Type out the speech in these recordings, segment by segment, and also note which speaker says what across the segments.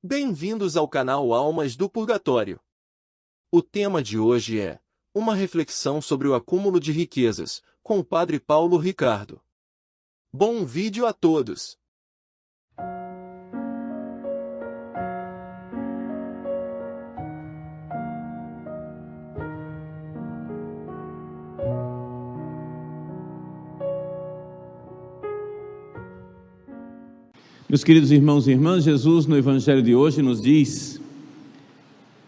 Speaker 1: Bem-vindos ao canal Almas do Purgatório. O tema de hoje é uma reflexão sobre o acúmulo de riquezas, com o Padre Paulo Ricardo. Bom vídeo a todos!
Speaker 2: Meus queridos irmãos e irmãs, Jesus no Evangelho de hoje nos diz: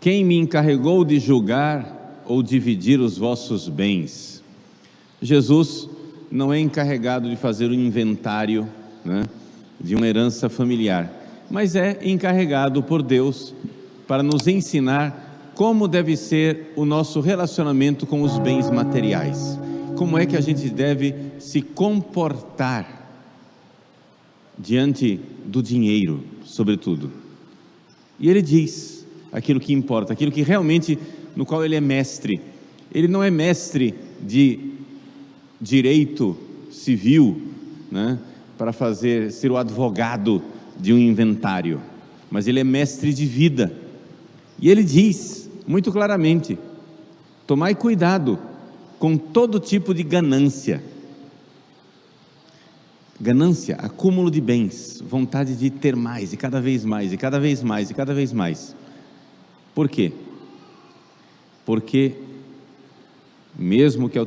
Speaker 2: quem me encarregou de julgar ou dividir os vossos bens? Jesus não é encarregado de fazer um inventário, de uma herança familiar, mas é encarregado por Deus para nos ensinar como deve ser o nosso relacionamento com os bens materiais, como é que a gente deve se comportar diante do dinheiro, sobretudo. E ele diz aquilo que importa, aquilo que realmente, no qual ele é mestre. Ele não é mestre de direito civil, para ser o advogado de um inventário, mas ele é mestre de vida. E ele diz muito claramente: tomai cuidado com todo tipo de ganância. Ganância, acúmulo de bens, vontade de ter mais, e cada vez mais, e cada vez mais, e cada vez mais. Por quê? Porque mesmo que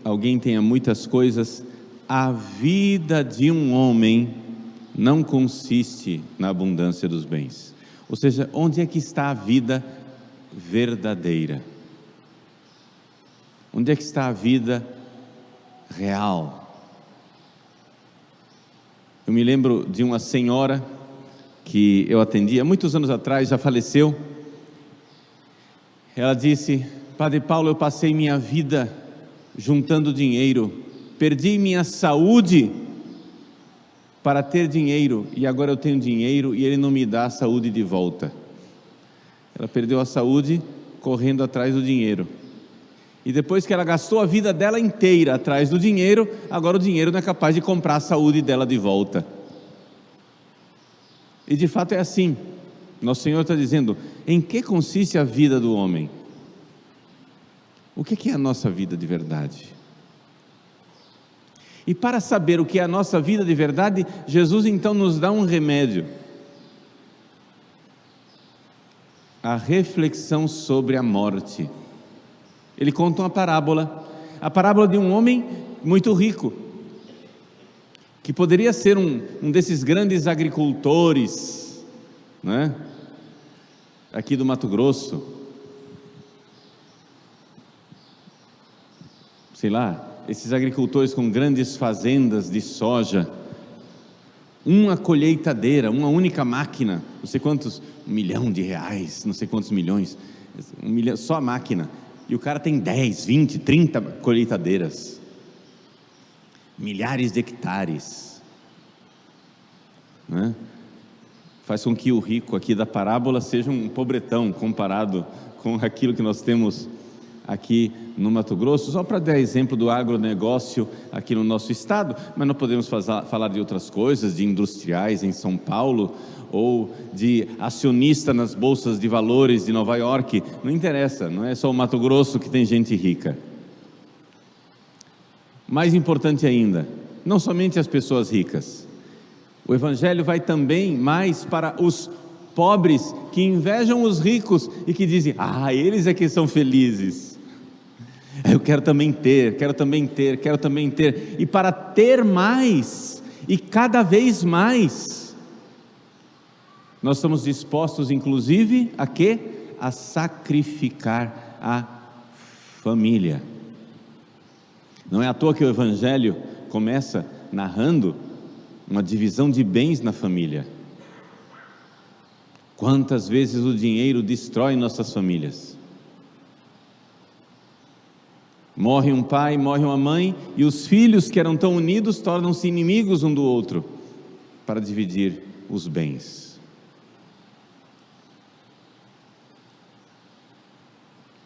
Speaker 2: alguém tenha muitas coisas, a vida de um homem não consiste na abundância dos bens. Ou seja, onde é que está a vida verdadeira? Onde é que está a vida real? Eu me lembro de uma senhora que eu atendi há muitos anos atrás, já faleceu. Ela disse: Padre Paulo, eu passei minha vida juntando dinheiro, perdi minha saúde para ter dinheiro, e agora eu tenho dinheiro e ele não me dá a saúde de volta. Ela perdeu a saúde correndo atrás do dinheiro. E depois que ela gastou a vida dela inteira atrás do dinheiro, agora o dinheiro não é capaz de comprar a saúde dela de volta. E de fato é assim. Nosso Senhor está dizendo: em que consiste a vida do homem? O que é a nossa vida de verdade? E para saber o que é a nossa vida de verdade, Jesus então nos dá um remédio: a reflexão sobre a morte. Ele conta uma parábola, a parábola de um homem muito rico, que poderia ser um desses grandes agricultores, aqui do Mato Grosso, sei lá, esses agricultores com grandes fazendas de soja, uma colheitadeira, uma única máquina, não sei quantos, R$1 milhão, não sei quantos milhões, só a máquina. E o cara tem 10, 20, 30 colheitadeiras, milhares de hectares, Faz com que o rico aqui da parábola seja um pobretão comparado com aquilo que nós temos aqui no Mato Grosso, só para dar exemplo do agronegócio aqui no nosso estado, mas não podemos falar de outras coisas, de industriais em São Paulo, ou de acionista nas bolsas de valores de Nova York. Não interessa, não é só o Mato Grosso que tem gente rica. Mais importante ainda, não somente as pessoas ricas, o Evangelho vai também mais para os pobres que invejam os ricos e que dizem: eles é que são felizes, eu quero também ter, quero também ter, quero também ter. E para ter mais, e cada vez mais, nós estamos dispostos, inclusive, a quê? A sacrificar a família. Não é à toa que o Evangelho começa narrando uma divisão de bens na família. Quantas vezes o dinheiro destrói nossas famílias? Morre um pai, morre uma mãe, e os filhos que eram tão unidos tornam-se inimigos um do outro para dividir os bens.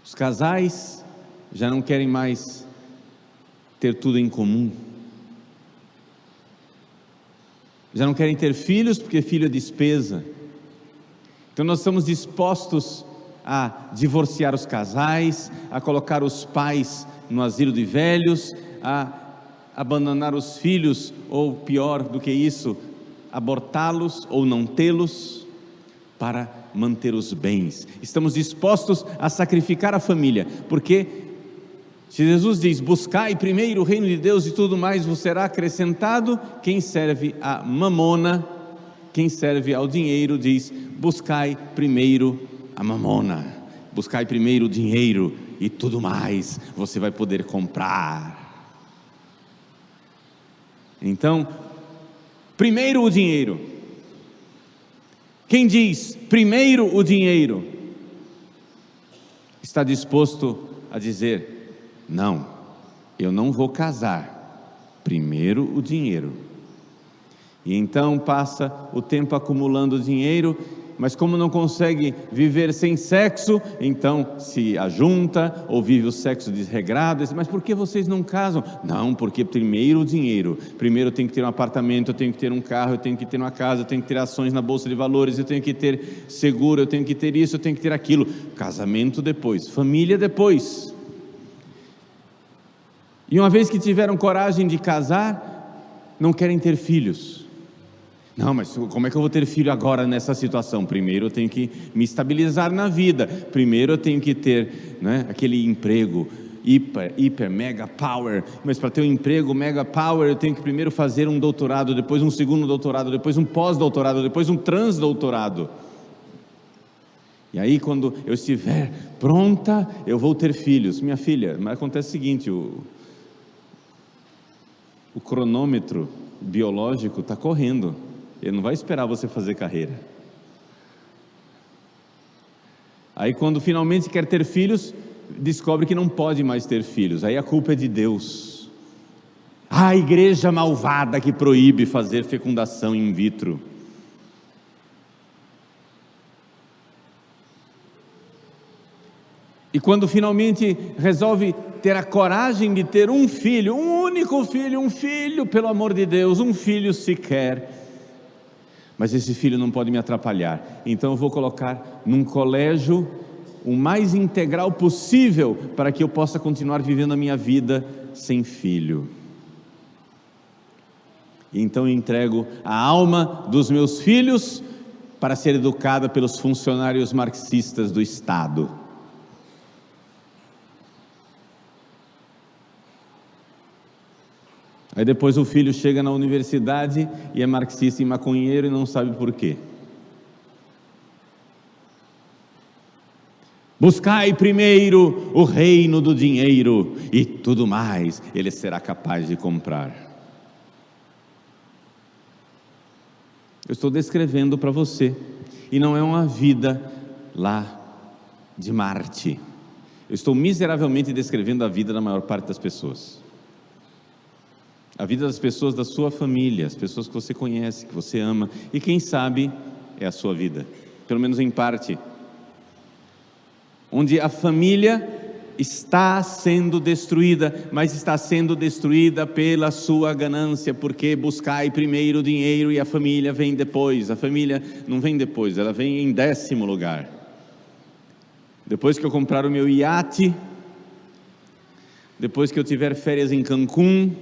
Speaker 2: Os casais já não querem mais ter tudo em comum, já não querem ter filhos porque filho é despesa, Então nós estamos dispostos a divorciar os casais, a colocar os pais no asilo de velhos, a abandonar os filhos, ou pior do que isso, abortá-los ou não tê-los, para manter os bens. Estamos dispostos a sacrificar a família, porque se Jesus diz, buscai primeiro o reino de Deus e tudo mais vos será acrescentado, quem serve a mamona, quem serve ao dinheiro, diz, buscai primeiro a mamona, buscai primeiro o dinheiro e tudo mais você vai poder comprar. Então, primeiro o dinheiro. Quem diz primeiro o dinheiro, está disposto a dizer, não, eu não vou casar, primeiro o dinheiro. E então passa o tempo acumulando dinheiro, mas como não consegue viver sem sexo, então se ajunta ou vive o sexo desregrado. Mas por que vocês não casam? Não, porque primeiro o dinheiro, primeiro eu tenho que ter um apartamento, eu tenho que ter um carro, eu tenho que ter uma casa, eu tenho que ter ações na bolsa de valores, eu tenho que ter seguro, eu tenho que ter isso, eu tenho que ter aquilo. Casamento depois, família depois. E uma vez que tiveram coragem de casar, não querem ter filhos. Não, mas como é que eu vou ter filho agora nessa situação? Primeiro eu tenho que me estabilizar na vida, primeiro eu tenho que ter, né, aquele emprego hiper, mega power, mas para ter um emprego mega power eu tenho que primeiro fazer um doutorado, depois um segundo doutorado, depois um pós-doutorado, depois um transdoutorado. E aí quando eu estiver pronta, eu vou ter filhos. Minha filha, mas acontece o seguinte, o cronômetro biológico está correndo. Ele não vai esperar você fazer carreira. Aí quando finalmente quer ter filhos, descobre que não pode mais ter filhos. Aí a culpa é de Deus. A igreja malvada que proíbe fazer fecundação in vitro. E quando finalmente resolve ter a coragem de ter um filho, um único filho, um filho, pelo amor de Deus, um filho sequer, mas esse filho não pode me atrapalhar, então eu vou colocar num colégio o mais integral possível, para que eu possa continuar vivendo a minha vida sem filho. E então eu entrego a alma dos meus filhos para ser educada pelos funcionários marxistas do Estado. Aí depois o filho chega na universidade e é marxista e maconheiro e não sabe por quê. Buscai primeiro o reino do dinheiro e tudo mais ele será capaz de comprar. Eu estou descrevendo para você, e não é uma vida lá de Marte. Eu estou miseravelmente descrevendo a vida da maior parte das pessoas. A vida das pessoas da sua família, as pessoas que você conhece, que você ama, e quem sabe é a sua vida, pelo menos em parte, onde a família está sendo destruída, mas está sendo destruída pela sua ganância, porque buscai primeiro o dinheiro e a família vem depois. A família não vem depois, ela vem em 10º lugar. Depois que eu comprar o meu iate, depois que eu tiver férias em Cancún,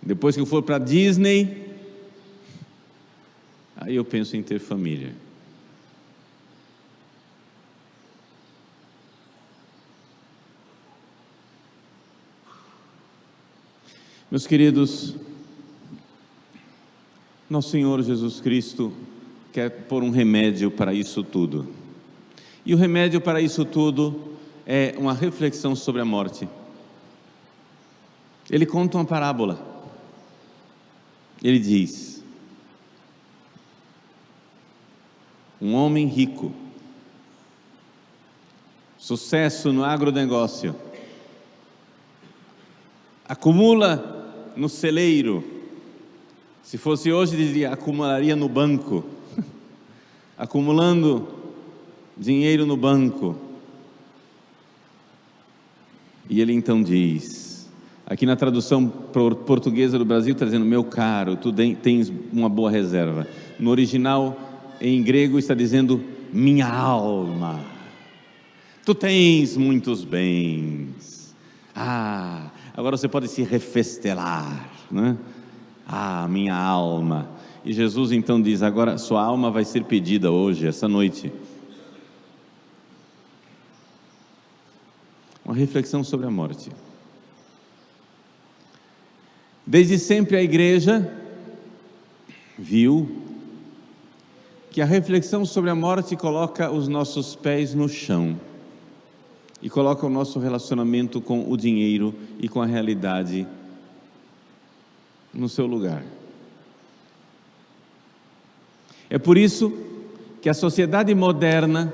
Speaker 2: depois que eu for para Disney, aí eu penso em ter família. Meus queridos, nosso Senhor Jesus Cristo quer pôr um remédio para isso tudo. E o remédio para isso tudo é uma reflexão sobre a morte. Ele conta uma parábola. Ele diz: um homem rico, sucesso no agronegócio, acumula no celeiro. Se fosse hoje, dizia, acumularia no banco, acumulando dinheiro no banco. E ele então diz, aqui na tradução portuguesa do Brasil está dizendo, meu caro, tu tens uma boa reserva. No original em grego está dizendo: minha alma, tu tens muitos bens. Agora você pode se refestelar, né? Minha alma. E Jesus então diz: agora sua alma vai ser pedida hoje, essa noite. Uma reflexão sobre a morte. Desde sempre a igreja viu que a reflexão sobre a morte coloca os nossos pés no chão e coloca o nosso relacionamento com o dinheiro e com a realidade no seu lugar. É por isso que a sociedade moderna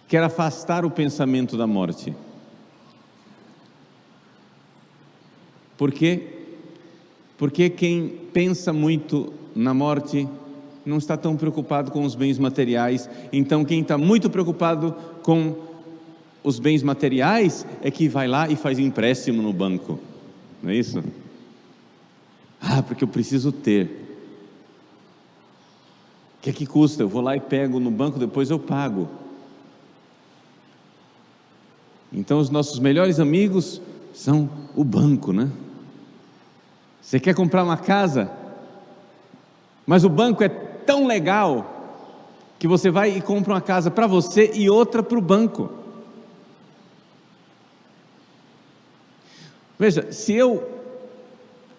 Speaker 2: quer afastar o pensamento da morte. Por quê? Porque quem pensa muito na morte não está tão preocupado com os bens materiais. Então quem está muito preocupado com os bens materiais é que vai lá e faz empréstimo no banco, não é isso? Porque eu preciso ter. O que é que custa? Eu vou lá e pego no banco, depois eu pago. Então os nossos melhores amigos são o banco, né? Você quer comprar uma casa, mas o banco é tão legal que você vai e compra uma casa para você e outra para o banco. Veja, se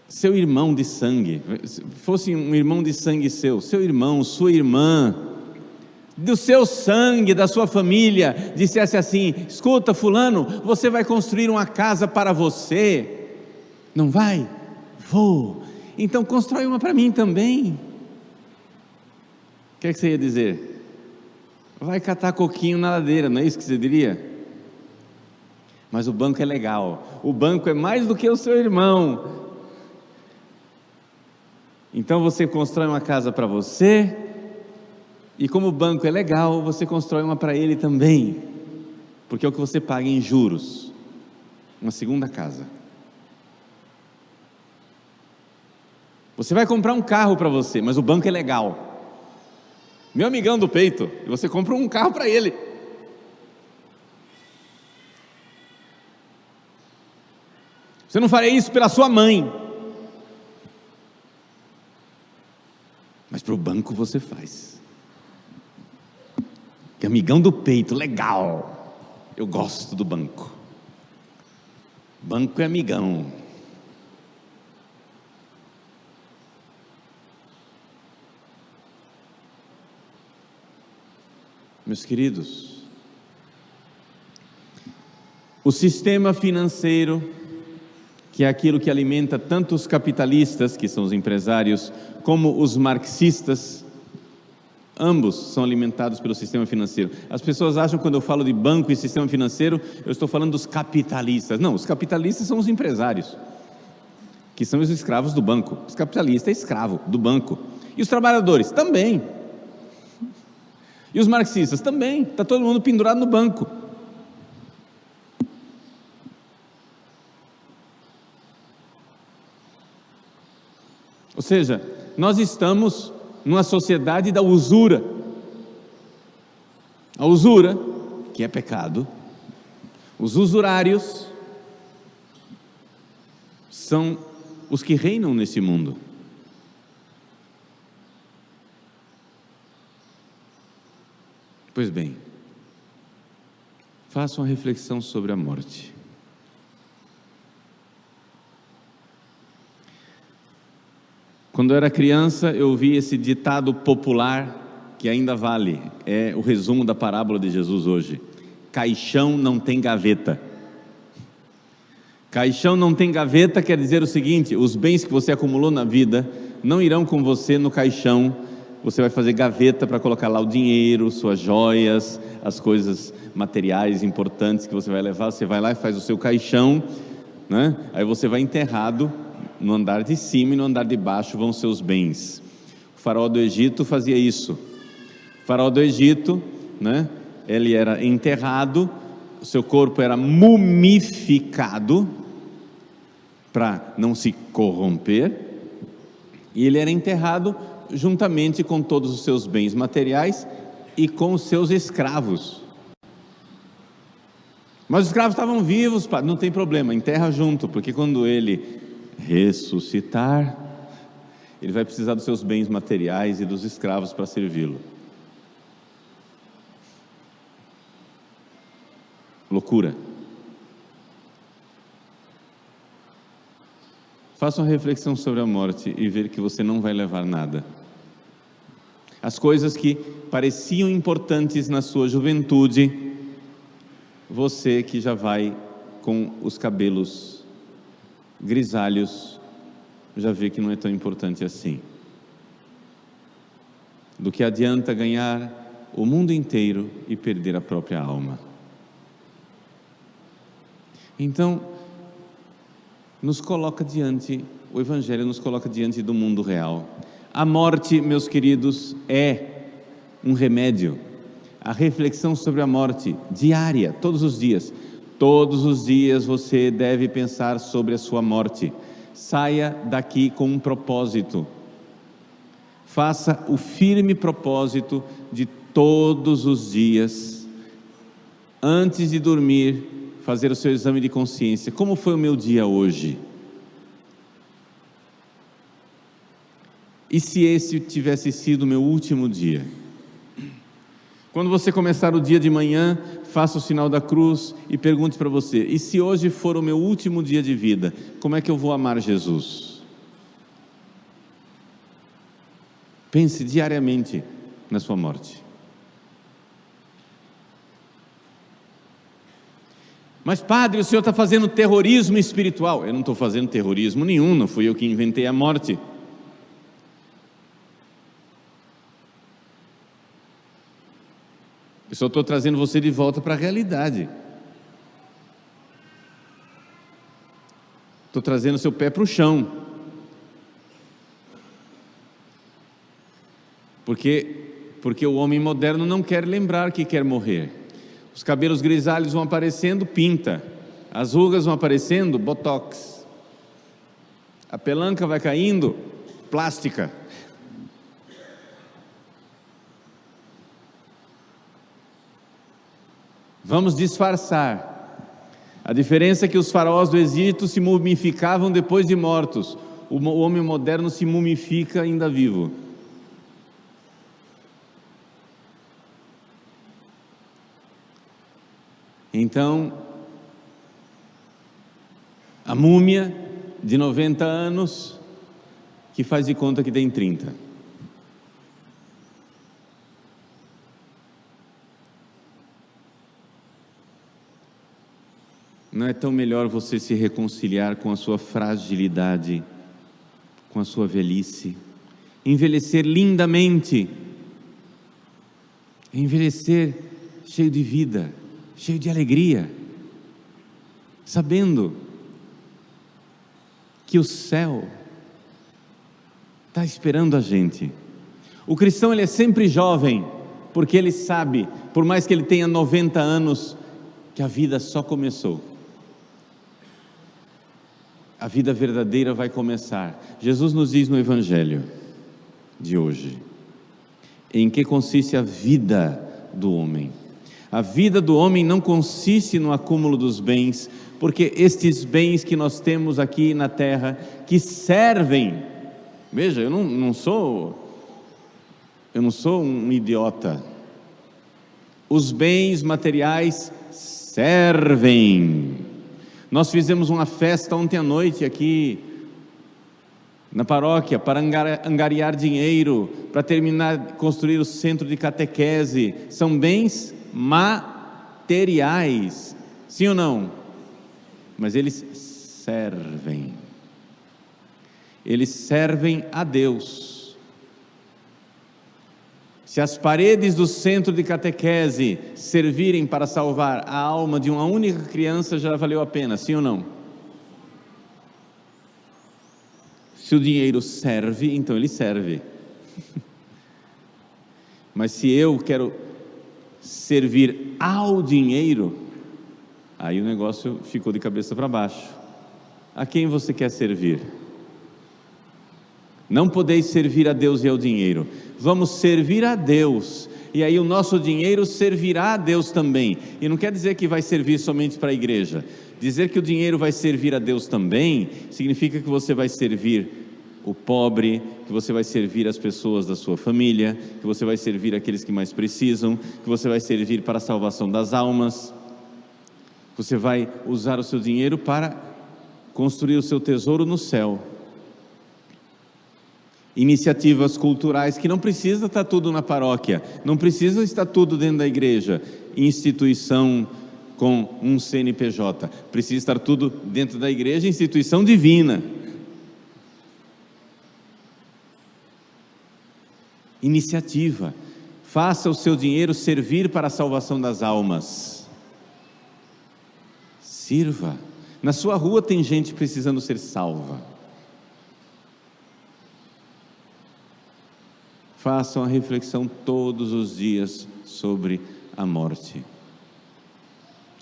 Speaker 2: seu irmão de sangue, fosse um irmão de sangue seu irmão, sua irmã, do seu sangue, da sua família, dissesse assim: escuta fulano, você vai construir uma casa para você, não vai? Vou, então constrói uma para mim também. O que é que você ia dizer? Vai catar coquinho na ladeira, não é isso que você diria? Mas o banco é legal, o banco é mais do que o seu irmão. Então você constrói uma casa para você, e como o banco é legal, você constrói uma para ele também, porque é o que você paga em juros, uma segunda casa. Você vai comprar um carro para você, mas o banco é legal, meu amigão do peito, e você compra um carro para ele. Você não faria isso pela sua mãe, mas para o banco você faz. Que amigão do peito, legal, eu gosto do banco. Banco é amigão. Meus queridos, o sistema financeiro, que é aquilo que alimenta tanto os capitalistas, que são os empresários, como os marxistas, ambos são alimentados pelo sistema financeiro. As pessoas acham que quando eu falo de banco e sistema financeiro, eu estou falando dos capitalistas. Não, os capitalistas são os empresários, que são os escravos do banco. Os capitalistas é escravo do banco. E os trabalhadores também. E os marxistas também. Está todo mundo pendurado no banco. Ou seja, nós estamos numa sociedade da usura. A usura, que é pecado, os usurários são os que reinam nesse mundo. Pois bem, faça uma reflexão sobre a morte. Quando eu era criança, eu ouvi esse ditado popular que ainda vale, é o resumo da parábola de Jesus hoje: caixão não tem gaveta. Caixão não tem gaveta quer dizer o seguinte: os bens que você acumulou na vida não irão com você no caixão. Você vai fazer gaveta para colocar lá o dinheiro, suas joias, as coisas materiais importantes que você vai levar. Você vai lá e faz o seu caixão, né? Aí você vai enterrado. No andar de cima e no andar de baixo vão seus bens. O faraó do Egito fazia isso. O faraó do Egito, né? Ele era enterrado, o seu corpo era mumificado para não se corromper, e ele era enterrado juntamente com todos os seus bens materiais e com os seus escravos. Mas os escravos estavam vivos, não tem problema, enterra junto, porque quando ele ressuscitar, ele vai precisar dos seus bens materiais e dos escravos para servi-lo. Loucura. Faça uma reflexão sobre a morte e ver que você não vai levar nada. As coisas que pareciam importantes na sua juventude, você que já vai com os cabelos grisalhos, já vê que não é tão importante assim. Do que adianta ganhar o mundo inteiro e perder a própria alma? Então, o Evangelho nos coloca diante do mundo real. A morte, meus queridos, é um remédio. A reflexão sobre a morte, diária, todos os dias. Todos os dias você deve pensar sobre a sua morte. Saia daqui com um propósito. Faça o firme propósito de todos os dias, antes de dormir, fazer o seu exame de consciência. Como foi o meu dia hoje? E se esse tivesse sido o meu último dia? Quando você começar o dia de manhã, faça o sinal da cruz e pergunte para você: e se hoje for o meu último dia de vida, como é que eu vou amar Jesus? Pense diariamente na sua morte. Mas padre, o senhor está fazendo terrorismo espiritual. Eu não estou fazendo terrorismo nenhum, não fui eu que inventei a morte. Eu só estou trazendo você de volta para a realidade. Estou trazendo seu pé para o chão. Porque o homem moderno não quer lembrar que quer morrer. Os cabelos grisalhos vão aparecendo, pinta. As rugas vão aparecendo, botox. A pelanca vai caindo, plástica. Vamos disfarçar. A diferença é que os faraós do Egito se mumificavam depois de mortos. O homem moderno se mumifica ainda vivo. Então, a múmia de 90 anos, que faz de conta que tem 30. Não é tão melhor você se reconciliar com a sua fragilidade, com a sua velhice, envelhecer lindamente, envelhecer cheio de vida, cheio de alegria, sabendo que o céu está esperando a gente. O cristão, ele é sempre jovem, porque ele sabe, por mais que ele tenha 90 anos, que a vida só começou. A vida verdadeira vai começar. Jesus nos diz no Evangelho de hoje, em que consiste a vida do homem. A vida do homem não consiste no acúmulo dos bens, porque estes bens que nós temos aqui na terra, que servem, veja, eu não sou um idiota. Os bens materiais servem. Nós fizemos uma festa ontem à noite aqui na paróquia para angariar dinheiro, para construir o centro de catequese. São bens materiais, sim ou não? Mas eles servem a Deus. Se as paredes do centro de catequese servirem para salvar a alma de uma única criança, já valeu a pena, sim ou não? Se o dinheiro serve, então ele serve. Mas se eu quero servir ao dinheiro, aí o negócio ficou de cabeça para baixo. A quem você quer servir? Não podeis servir a Deus e ao dinheiro. Vamos servir a Deus, e aí o nosso dinheiro servirá a Deus também. E não quer dizer que vai servir somente para a igreja. Dizer que o dinheiro vai servir a Deus também significa que você vai servir o pobre, que você vai servir as pessoas da sua família, que você vai servir aqueles que mais precisam, que você vai servir para a salvação das almas. Você vai usar o seu dinheiro para construir o seu tesouro no céu. Iniciativas culturais que não precisa estar tudo na paróquia, não precisa estar tudo dentro da igreja. Instituição com um CNPJ, precisa estar tudo dentro da igreja, instituição divina. Iniciativa, faça o seu dinheiro servir para a salvação das almas. Sirva. Na sua rua tem gente precisando ser salva. Façam a reflexão todos os dias sobre a morte.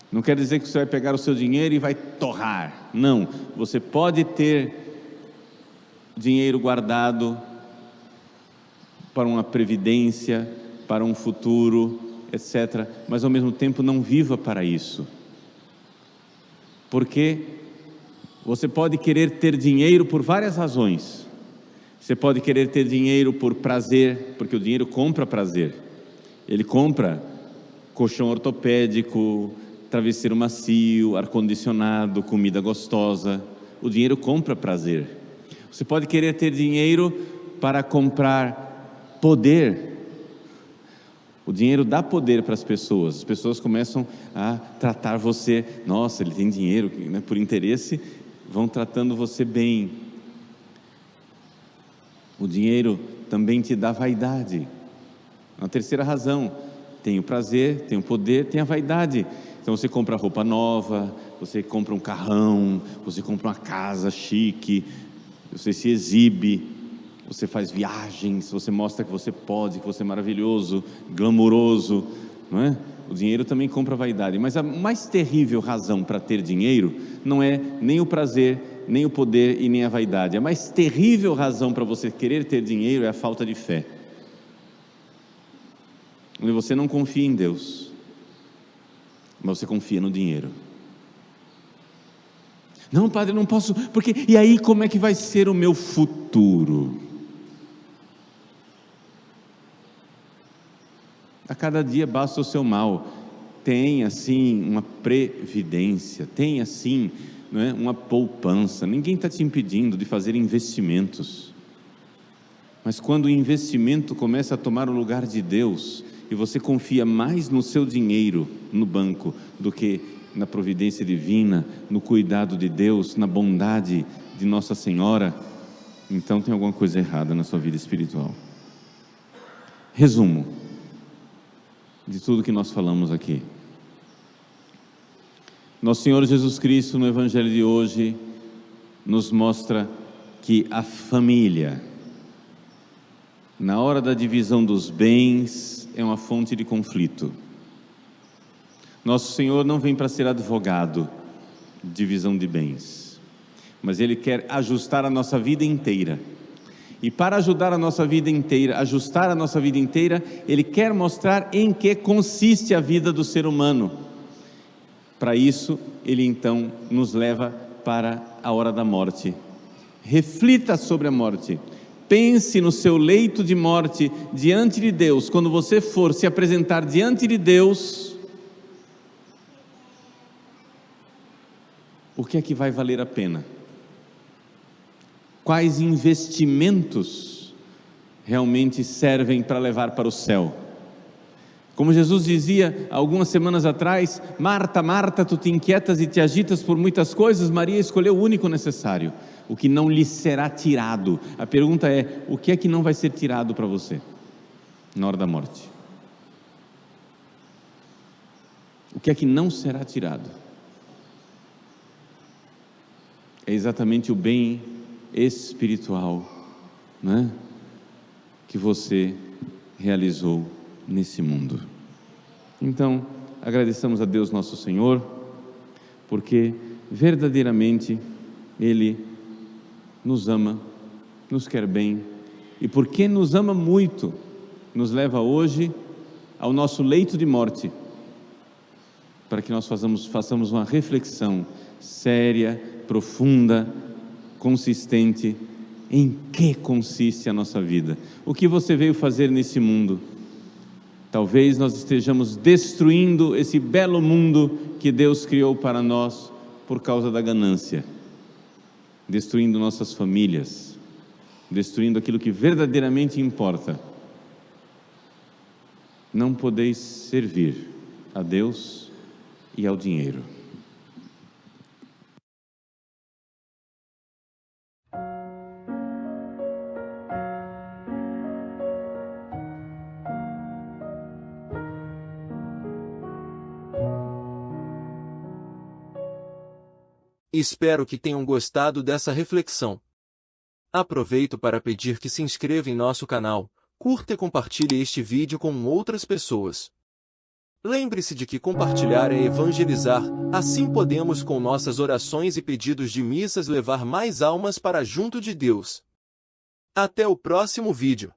Speaker 2: Não quer dizer que você vai pegar o seu dinheiro e vai torrar. Não, você pode ter dinheiro guardado para uma previdência, para um futuro, etc. Mas ao mesmo tempo não viva para isso. Porque você pode querer ter dinheiro por várias razões. Você pode querer ter dinheiro por prazer, porque o dinheiro compra prazer. Ele compra colchão ortopédico, travesseiro macio, ar-condicionado, comida gostosa. O dinheiro compra prazer. Você pode querer ter dinheiro para comprar poder. O dinheiro dá poder para as pessoas começam a tratar você, nossa, ele tem dinheiro, né? Por interesse, vão tratando você bem. O dinheiro também te dá vaidade. Uma terceira razão, tem o prazer, tem o poder, tem a vaidade. Então você compra roupa nova, você compra um carrão, você compra uma casa chique, você se exibe, você faz viagens, você mostra que você pode, que você é maravilhoso, glamouroso, não é? O dinheiro também compra vaidade. Mas a mais terrível razão para ter dinheiro não é nem o prazer, nem o poder e nem a vaidade. A mais terrível razão para você querer ter dinheiro é a falta de fé. Onde você não confia em Deus, mas você confia no dinheiro. Não, padre, não posso, porque e aí como é que vai ser o meu futuro? A cada dia basta o seu mal. Tenha sim uma previdência, tenha sim, não é, uma poupança. Ninguém está te impedindo de fazer investimentos. Mas quando o investimento começa a tomar o lugar de Deus, e você confia mais no seu dinheiro no banco do que na providência divina, no cuidado de Deus, na bondade de Nossa Senhora, então tem alguma coisa errada na sua vida espiritual. Resumo de tudo que nós falamos aqui. Nosso Senhor Jesus Cristo, no Evangelho de hoje, nos mostra que a família, na hora da divisão dos bens, é uma fonte de conflito. Nosso Senhor não vem para ser advogado de divisão de bens, mas Ele quer ajustar a nossa vida inteira. E para ajudar a nossa vida inteira, ajustar a nossa vida inteira, Ele quer mostrar em que consiste a vida do ser humano. Para isso, Ele então nos leva para a hora da morte. Reflita sobre a morte. Pense no seu leito de morte diante de Deus. Quando você for se apresentar diante de Deus, o que é que vai valer a pena? Quais investimentos realmente servem para levar para o céu? Como Jesus dizia algumas semanas atrás: Marta, Marta, tu te inquietas e te agitas por muitas coisas, Maria escolheu o único necessário, o que não lhe será tirado. A pergunta é: o que é que não vai ser tirado para você na hora da morte? O que é que não será tirado? É exatamente o bem espiritual, né, que você realizou nesse mundo. Então, agradeçamos a Deus nosso Senhor, porque verdadeiramente Ele nos ama, nos quer bem e porque nos ama muito, nos leva hoje ao nosso leito de morte, para que nós façamos uma reflexão séria, profunda, consistente. Em que consiste a nossa vida? O que você veio fazer nesse mundo? Talvez nós estejamos destruindo esse belo mundo que Deus criou para nós por causa da ganância, destruindo nossas famílias, destruindo aquilo que verdadeiramente importa. Não podeis servir a Deus e ao dinheiro.
Speaker 1: Espero que tenham gostado dessa reflexão. Aproveito para pedir que se inscreva em nosso canal, curta e compartilhe este vídeo com outras pessoas. Lembre-se de que compartilhar é evangelizar, assim podemos com nossas orações e pedidos de missas levar mais almas para junto de Deus. Até o próximo vídeo.